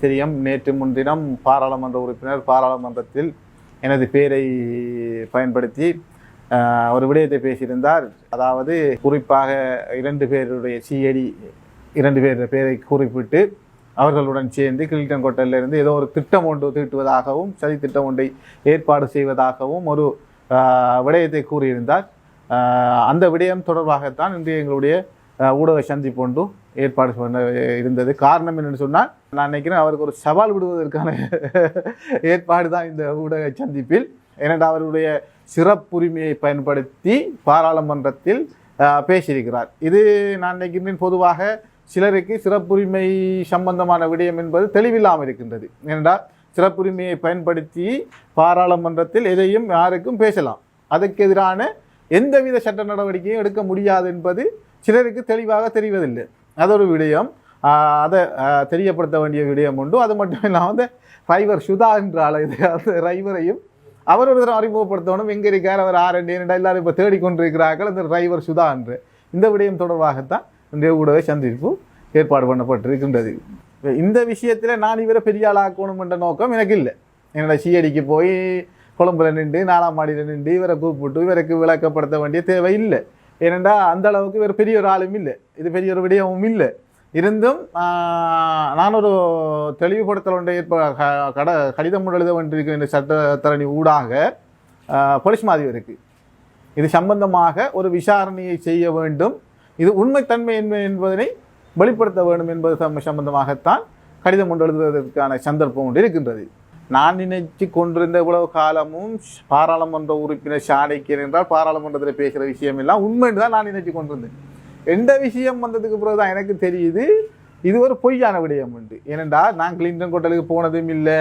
தெரியும், நேற்று முன்தினம் பாராளுமன்ற உறுப்பினர் பாராளுமன்றத்தில் எனது பெயரை பயன்படுத்தி ஒரு விடயத்தை பேசியிருந்தார். அதாவது குறிப்பாக 2 பேருடைய சிஐடி 2 பேர் பெயரை குறிப்பிட்டு அவர்களுடன் சேர்ந்து கில்டன் கோட்டையிலிருந்து ஏதோ ஒரு திட்டம் ஒன்று தீட்டுவதாகவும் சதி திட்டம் ஒன்றை ஏற்பாடு செய்வதாகவும் ஒரு விடயத்தை கூறியிருந்தார். அந்த விடயம் தொடர்பாகத்தான் இன்று எங்களுடைய ஊடக சந்திப்பு ஒன்று ஏற்பாடு பண்ண இருந்தது. காரணம் என்னென்னு சொன்னால், நான் நினைக்கிறேன் அவருக்கு ஒரு சவால் விடுவதற்கான ஏற்பாடு தான் இந்த ஊடக சந்திப்பில். ஏனென்றால் அவருடைய சிறப்புரிமையை பயன்படுத்தி பாராளுமன்றத்தில் பேசியிருக்கிறார். இது நான் நினைக்கின்றேன் பொதுவாக சிலருக்கு சிறப்புரிமை சம்பந்தமான விடயம் என்பது தெளிவில்லாமல் இருக்கின்றது. ஏனென்றால் சிறப்புரிமையை பயன்படுத்தி பாராளுமன்றத்தில் எதையும் யாருக்கும் பேசலாம், அதற்கு எதிரான எந்தவித சட்ட நடவடிக்கையும் எடுக்க முடியாது என்பது சிலருக்கு தெளிவாக தெரிவதில்லை. அது ஒரு விடயம், அதை தெரியப்படுத்த வேண்டிய விடயம் உண்டு. அது மட்டும் இல்லாமல் டிரைவர் சுதா என்ற ஆளு, அந்த டிரைவரையும் அவர் ஒரு தரம் அறிமுகப்படுத்தணும். எங்கே இருக்கார் அவர், என்னடா எல்லாரும் இப்போ தேடிக்கொண்டிருக்கிறார்கள் அந்த டிரைவர் சுதா என்று. இந்த விடயம் தொடர்பாகத்தான் இன்றைய ஊடக சந்திப்பு ஏற்பாடு பண்ணப்பட்டிருக்கின்றது. இந்த விஷயத்தில் நான் இவரை பெரிய ஆளாக்கணும் என்ற நோக்கம் எனக்கு இல்லை. என்னோட சிஐடிக்கு போய் கொழும்புல நின்று 4ஆம் மாடியில் நின்று இவரை கூப்பிட்டு இவருக்கு விளக்கப்படுத்த வேண்டிய தேவை இல்லை. ஏனென்றால் அந்த அளவுக்கு இவர் பெரிய ஒரு ஆளும் இல்லை, இது பெரிய ஒரு விடயமும் இல்லை. இருந்தும் நான் ஒரு தெளிவுபடுத்தல் ஒன்றை கடிதம் எழுத வேண்டியிருக்க இந்த சட்டத்தரணி ஊடாக போலீஸ் மாதிரிக்கு இது சம்பந்தமாக ஒரு விசாரணையை செய்ய வேண்டும், இது உண்மைத்தன்மை என்பதனை வெளிப்படுத்த வேண்டும் என்பது சம்பந்தமாகத்தான் கடிதம் ஒன்று எழுதுவதற்கான சந்தர்ப்பம் ஒன்று இருக்கின்றது. நான் நினைச்சு கொண்டிருந்த இவ்வளவு காலமும் பாராளுமன்ற உறுப்பினர் சாணிக்கிறேன் என்றால் பாராளுமன்றத்தில் பேசுகிற விஷயம் எல்லாம் உண்மைன்னு தான் நான் நினைச்சு கொண்டிருந்தேன். எந்த விஷயம் வந்ததுக்கு பிறகு தான் எனக்கு தெரியுது இது ஒரு பொய்யான விடயம் உண்டு. ஏனென்றால் நான் கிளின்டன் கோட்டலுக்கு போனதும் இல்லை,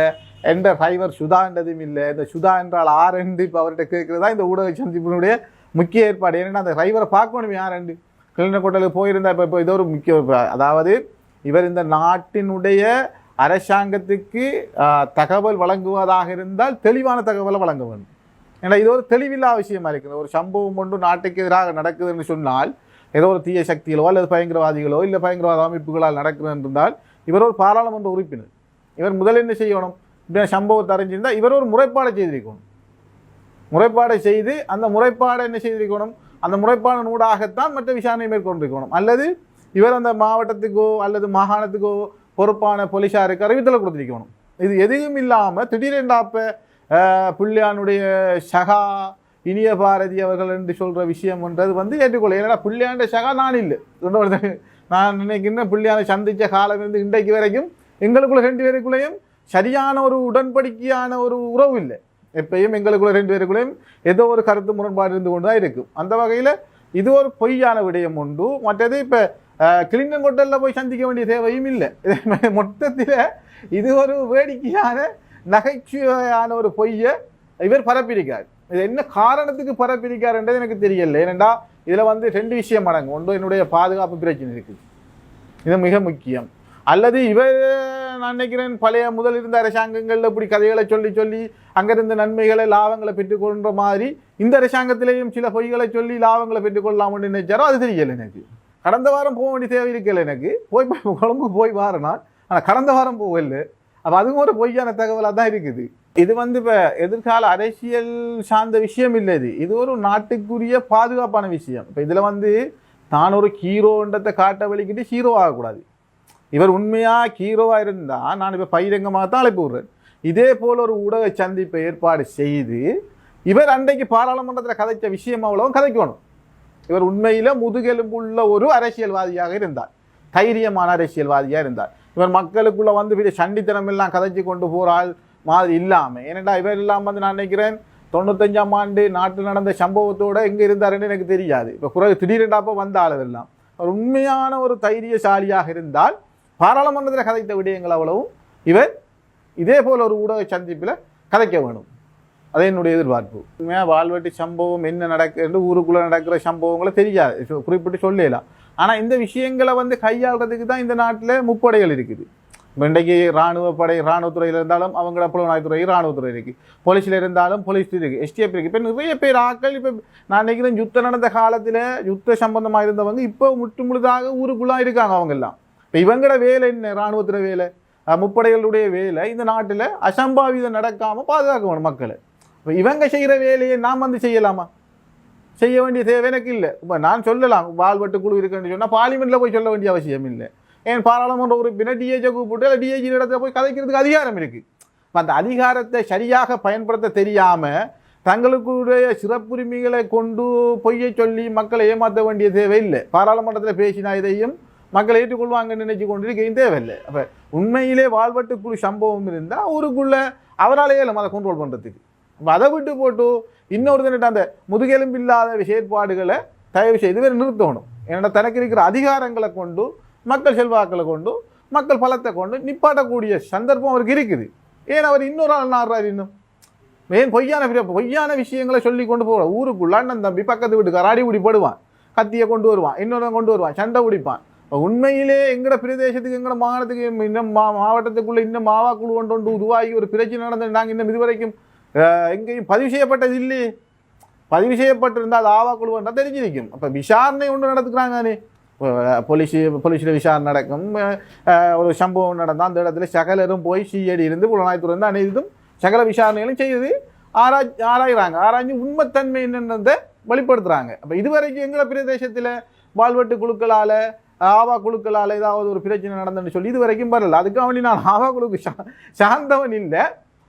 என்ற டிரைவர் சுதா என்றதும் இல்லை. இந்த சுதா என்றால் ஆரெண்டு இப்போ அவர்கிட்ட கேட்குறதா இந்த ஊடக சந்திப்பினுடைய முக்கிய ஏற்பாடு. ஏன்னா அந்த டிரைவரை பார்க்கணும் யாரெண்டு. கிளின்டன் கோட்டலுக்கு போயிருந்தா இப்போ இது ஒரு முக்கிய, அதாவது இவர் இந்த நாட்டினுடைய அரசாங்கத்துக்கு தகவல் வழங்குவதாக இருந்தால் தெளிவான தகவலை வழங்க வேண்டும். ஏன்னா இது ஒரு தெளிவில்லா விஷயமா இருக்குது. ஒரு சம்பவம் ஒன்று நாட்டுக்கு எதிராக நடக்குதுன்னு சொன்னால், ஏதோ ஒரு தீய சக்திகளோ அல்லது பயங்கரவாதிகளோ இல்லை பயங்கரவாத அமைப்புகளால் நடக்குதுன்னு இருந்தால் இவர் ஒரு பாராளுமன்ற உறுப்பினர். இவர் முதல் என்ன செய்யணும், இப்படி சம்பவத்தை அறிஞ்சிருந்தால் இவர் ஒரு முறைப்பாடை செய்திருக்கணும். முறைப்பாடை செய்து அந்த முறைப்பாடை என்ன செய்திருக்கணும், அந்த முறைப்பாடு ஊடாகத்தான் மற்ற விசாரணை மேற்கொண்டிருக்கணும். அல்லது இவர் அந்த மாவட்டத்துக்கோ அல்லது மாகாணத்துக்கோ பொறுப்பான போலீஸாருக்கு அறிவித்தலை கொடுத்திருக்கணும். இது எதுவும் இல்லாமல் திடீரென்றாப்ப புள்ளியானுடைய சகா இனிய பாரதி அவர்கள் என்று சொல்கிற விஷயம்ன்றது ஏற்றுக்கொள்ள. ஏன்னா புள்ளியாண்ட சகா நான் இல்லை, நான் நினைக்கின்ற புள்ளியான சந்தித்த காலம் இருந்து இன்றைக்கு வரைக்கும் எங்களுக்குள்ள 2 பேருக்குள்ளேயும் சரியான ஒரு உடன்படிக்கையான ஒரு உறவு இல்லை. எப்பயும் எங்களுக்குள்ள 2 பேருக்குள்ளேயும் ஏதோ ஒரு கருத்து முரண்பாடு இருந்து கொண்டு தான் இருக்கும். அந்த வகையில் இது ஒரு பொய்யான விடயம் உண்டு. மற்றது இப்போ கிளின்டன் கோட்டலில் போய் சந்திக்க வேண்டிய தேவையும் இல்லை. மொத்தத்தில் இது ஒரு வேடிக்கையான நகைச்சுவையான ஒரு பொய்யை இவர் பரப்பியிருக்கார். இது என்ன காரணத்துக்கு பரப்பியிருக்காருன்றது எனக்கு தெரியல. ஏனெண்டா இதில் 2 விஷயம் அடங்கும். ஒன்று, என்னுடைய பாதுகாப்பு பிரச்சனை இருக்குது, இது மிக முக்கியம். அல்லது இவர் நான் நினைக்கிறேன் பழைய முதல் இருந்த அரசாங்கங்களில் இப்படி கதைகளை சொல்லி சொல்லி அங்கிருந்த நன்மைகளை லாபங்களை பெற்றுக்கொள்கிற மாதிரி இந்த அரசாங்கத்திலேயும் சில பொய்களை சொல்லி லாபங்களை பெற்றுக்கொள்ளலாம்னு நினைச்சாரோ அது தெரியலை எனக்கு. கடந்த வாரம் போக வேண்டிய தேவை இருக்கல எனக்கு, கொழும்பு போய் வாரனால், ஆனால் கடந்த வாரம் போகல. அப்போ அதுவும் ஒரு பொய்யான தகவலாக தான் இருக்குது. இது இப்போ எதிர்கால அரசியல் சார்ந்த விஷயம் இல்லை, இது ஒரு நாட்டுக்குரிய பாதுகாப்பான விஷயம். இப்போ இதில் தான் ஒரு ஹீரோன்றதை காட்ட வலிக்கிட்டு ஹீரோ ஆகக்கூடாது. இவர் உண்மையாக ஹீரோவாக இருந்தால் நான் இப்போ பகிரங்கமாக தான் அழைப்பு விடுறேன். இதே போல் ஒரு ஊடக சந்திப்பை ஏற்பாடு செய்து இவர் அன்றைக்கு பாராளுமன்றத்தில் கதைச்ச விஷயம் அவ்வளவும் கதைக்கணும். இவர் உண்மையில் முதுகெலும்புள்ள ஒரு அரசியல்வாதியாக இருந்தார், தைரியமான அரசியல்வாதியாக இருந்தார். இவர் மக்களுக்குள்ளே பெரிய சண்டித்தனம் எல்லாம் கதைச்சி கொண்டு போகிறாள் மாதிரி இல்லாமல். ஏனெண்டா இவர் எல்லாம் நான் நினைக்கிறேன் 95ஆம் ஆண்டு நாட்டில் நடந்த சம்பவத்தோடு எங்கே இருந்தாருன்னு எனக்கு தெரியாது. இப்போ பிறகு திடீரெண்டாப்போ வந்த ஆளவெல்லாம் அவர் உண்மையான ஒரு தைரியசாலியாக இருந்தால் பாராளுமன்றத்தில் கதைத்த விடயங்கள் அவ்வளவும் இவர் இதே போல் ஒரு ஊடக சந்திப்பில் கதைக்க வேணும். அது என்னுடைய எதிர்பார்ப்பு. உண்மையாக வால்வெட்டி சம்பவம் என்ன நடக்குது, ஊருக்குள்ளே நடக்கிற சம்பவங்களை தெரியாது, குறிப்பிட்டு சொல்லலாம். ஆனால் இந்த விஷயங்களை கையாளுறதுக்கு தான் இந்த நாட்டில் முப்படைகள் இருக்குது. இன்றைக்கு இராணுவத்துறையில் இருந்தாலும் அவங்கள புலனாய்வுத்துறை இராணுவத்துறை இருக்குது, போலீஸில் இருந்தாலும் போலீஸ் இருக்குது, எஸ்டிஎஃப் இருக்குது. இப்போ நிறைய பேர் ஆக்கள் இப்போ நான் நினைக்கிறேன் யுத்தம் நடந்த காலத்தில் யுத்த சம்பந்தமாக இருந்தவங்க இப்போ முழுதாக ஊருக்குள்ளாக இருக்காங்க அவங்கெல்லாம். இப்போ இவங்களோட வேலை என்ன? இராணுவத்துறை வேலை, முப்படைகளுடைய வேலை இந்த நாட்டில் அசம்பாவிதம் நடக்காமல் பாதுகாக்க வேணும் மக்களை. இப்போ இவங்க செய்கிற வேலையை நாம் வந்து செய்யலாமா? செய்ய வேண்டிய தேவை எனக்கு இல்லை. இப்போ நான் சொல்லலாம் வாழ்வெட்டு குழு இருக்குன்னு சொன்னால் பார்லிமெண்ட்டில் போய் சொல்ல வேண்டிய அவசியம் இல்லை. ஏன் பாராளுமன்ற உறுப்பினர் டிஏஜி கூப்பிட்டு இல்லை டிஏஜி இடத்துல போய் கதைக்கிறதுக்கு அதிகாரம் இருக்குது. அந்த அதிகாரத்தை சரியாக பயன்படுத்த தெரியாமல் தங்களுக்குடைய சிறப்புரிமைகளை கொண்டு பொய்யை சொல்லி மக்களை ஏமாற்ற வேண்டிய தேவை இல்லை. பாராளுமன்றத்தில் பேசினா இதையும் மக்களை ஏற்றுக்கொள்வாங்கன்னு நினைச்சு கொண்டு இருக்கையும் தேவையில்லை. அப்போ உண்மையிலே வாழ்வெட்டு குழு சம்பவம் இருந்தால் ஊருக்குள்ளே அவராலேயே அதை கண்ட்ரோல் பண்ணுறதுக்கு. அப்போ அதை விட்டு போட்டு இன்னொருத்தன்ட்டு அந்த முதுகெலும்பு இல்லாத செயற்பாடுகளை தயவு செய்து வேறு நிறுத்தணும். ஏன்னா தனக்கு இருக்கிற அதிகாரங்களை கொண்டு மக்கள் செல்வாக்களை கொண்டு மக்கள் பலத்தை கொண்டு நிப்பாட்டக்கூடிய சந்தர்ப்பம் அவருக்கு இருக்குது. ஏன் அவர் இன்னொரு ஆள் நாடுறாரு? இன்னும் ஏன் பொய்யான விஷயங்களை சொல்லி கொண்டு போகிற ஊருக்குள்ள அண்ணன் தம்பி பக்கத்து வீட்டுக்கார அடிபிடி படுவான், கத்தியை கொண்டு வருவான், இன்னொரு கொண்டு வருவான், சண்டை பிடிப்பான். உண்மையிலே எங்கட பிரதேசத்துக்கு எங்கட மாகாணத்துக்கு இன்னும் மாவட்டத்துக்குள்ள இன்னும் மாவா குழு கொண்டு உருவாகி ஒரு பிரச்சனை நடந்தது நாங்கள் இன்னும் இதுவரைக்கும் எங்கேயும் பதிவு செய்யப்பட்டது இல்லையே. பதிவு செய்யப்பட்டிருந்தால் ஆவா குழுவென்றால் தெரிஞ்சிருக்கும். அப்போ விசாரணை ஒன்று நடத்துக்கிறாங்கண்ணே, போலீஸில் விசாரணை நடக்கும். ஒரு சம்பவம் நடந்தால் அந்த இடத்துல சகலரும் போய் சிஐடி இருந்து புலனாய்த்துறை இருந்து அனைத்தும் சகல விசாரணைகளும் செய்து ஆராய்கிறாங்க. ஆராய்ஞ்சு உண்மைத்தன்மை என்னன்றதை வெளிப்படுத்துகிறாங்க. அப்போ இதுவரைக்கும் எங்களை பிரதேசத்தில் வாழ்வெட்டு குழுக்களால் ஆவா குழுக்களால் ஏதாவது ஒரு பிரச்சனை நடந்துன்னு சொல்லி இது வரைக்கும் வரல. அதுக்கு அவனி நான் ஆவா குழுக்கு சார்ந்தவன் இல்லை.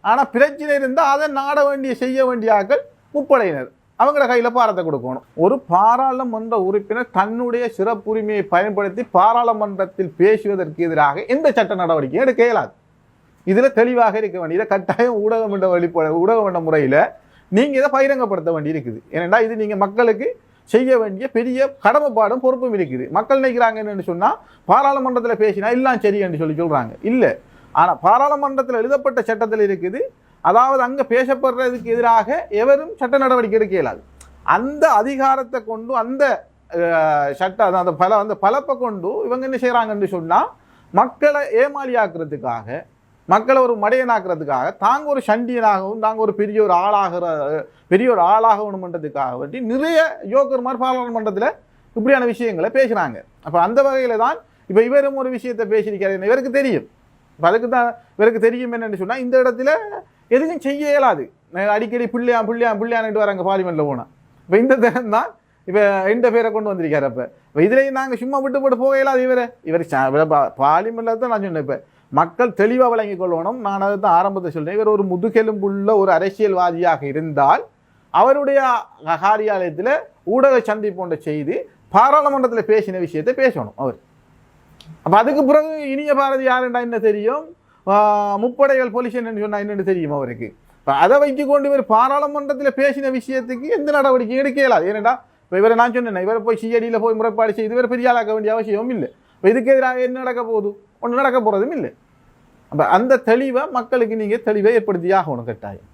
ஆனால் பிரச்சனை இருந்தால் அதை நாட வேண்டிய செய்ய வேண்டிய ஆக்கள் முப்படையினர், அவங்கள கையில் பாரத்தை கொடுக்கணும். ஒரு பாராளுமன்ற உறுப்பினர் தன்னுடைய சிறப்புரிமையை பயன்படுத்தி பாராளுமன்றத்தில் பேசுவதற்கு எதிராக எந்த சட்ட நடவடிக்கையும் எடுக்க இயலாது. இதில் தெளிவாக இருக்க வேண்டிய இதை கட்டாயம் ஊடகம் என்ற முறையில் நீங்கள் இதை பகிரங்கப்படுத்த வேண்டி இருக்குது. ஏனென்றா இது நீங்கள் மக்களுக்கு செய்ய வேண்டிய பெரிய கடமைப்பாடும் பொறுப்பும் இருக்குது. மக்கள் நினைக்கிறாங்க என்னன்னு சொன்னால் பாராளுமன்றத்தில் பேசினா எல்லாம் சரி என்று சொல்கிறாங்க. இல்லை, ஆனால் பாராளுமன்றத்தில் எழுதப்பட்ட சட்டத்தில் இருக்குது, அதாவது அங்கே பேசப்படுறதுக்கு எதிராக எவரும் சட்ட நடவடிக்கை எடுக்க இயலாது. அந்த அதிகாரத்தை கொண்டு அந்த சட்ட அந்த பலப்பை கொண்டு இவங்க என்ன செய்கிறாங்கன்னு சொன்னால் மக்களை ஏமாளியாக்குறதுக்காக, மக்களை ஒரு மடையனாக்குறதுக்காக, தாங்க ஒரு சண்டியனாகவும் தாங்க ஒரு பெரிய ஒரு ஆளாகணுன்றதுக்காக வேண்டி நிறைய யோக்கர்மார் பாராளுமன்றத்தில் இப்படியான விஷயங்களை பேசுகிறாங்க. அப்போ அந்த வகையில் தான் இப்போ இவரும் ஒரு விஷயத்தை பேசியிருக்காரு, இவருக்கு தெரியும். இப்போ அதுக்கு தான் இவருக்கு தெரியும் என்னென்னு சொன்னால் இந்த இடத்துல எதுவும் செய்ய இயலாது. அடிக்கடி பிள்ளையான்ட்டு வராங்க பார்லிமெண்ட்டில் போனால். இப்போ இந்த தினம் தான் இப்போ இந்த பேரை கொண்டு வந்திருக்காரு. இப்போ இதுலேயும் நாங்கள் சும்மா விட்டு போக இயலாது. இவர் பார்லிமெண்ட்டில் தான் நான் சொன்னேன். இப்போ மக்கள் தெளிவாக விளங்கிக் கொள்ளணும். நான் அதை தான் ஆரம்பத்தை சொல்றேன். இவர் ஒரு முதுகெலும்புள்ள ஒரு அரசியல்வாதியாக இருந்தால் அவருடைய காரியாலயத்தில் ஊடக சந்திப்பு ஒன்றை செய்து பாராளுமன்றத்தில் பேசின விஷயத்தை பேசணும் அவர். அப்போ அதுக்கு பிறகு இனிய பாரதி யாருண்டா என்ன தெரியும், முப்படைகள் போலீஸ் என்னன்னு சொன்னா என்னென்னு தெரியும் அவருக்கு. இப்போ அதை வைத்து கொண்டு இவர் பாராளுமன்றத்தில் பேசின விஷயத்துக்கு எந்த நடவடிக்கையும் எடுக்க இயலாது. ஏனெண்டா இப்போ இவரை நான் சொன்னேன், இவரை போய் சிஐடியில் போய் முறைப்பாடு செய்து இவர் பெரிய ஆளாக்க வேண்டிய அவசியமும் இல்லை. இப்போ இதுக்கு எதிராக என்ன நடக்க போகுது? ஒன்றும் நடக்க போகிறதும் இல்லை. அப்போ அந்த தெளிவை மக்களுக்கு நீங்கள் தெளிவை ஏற்படுத்தியாக ஒன்று கட்டாயம்.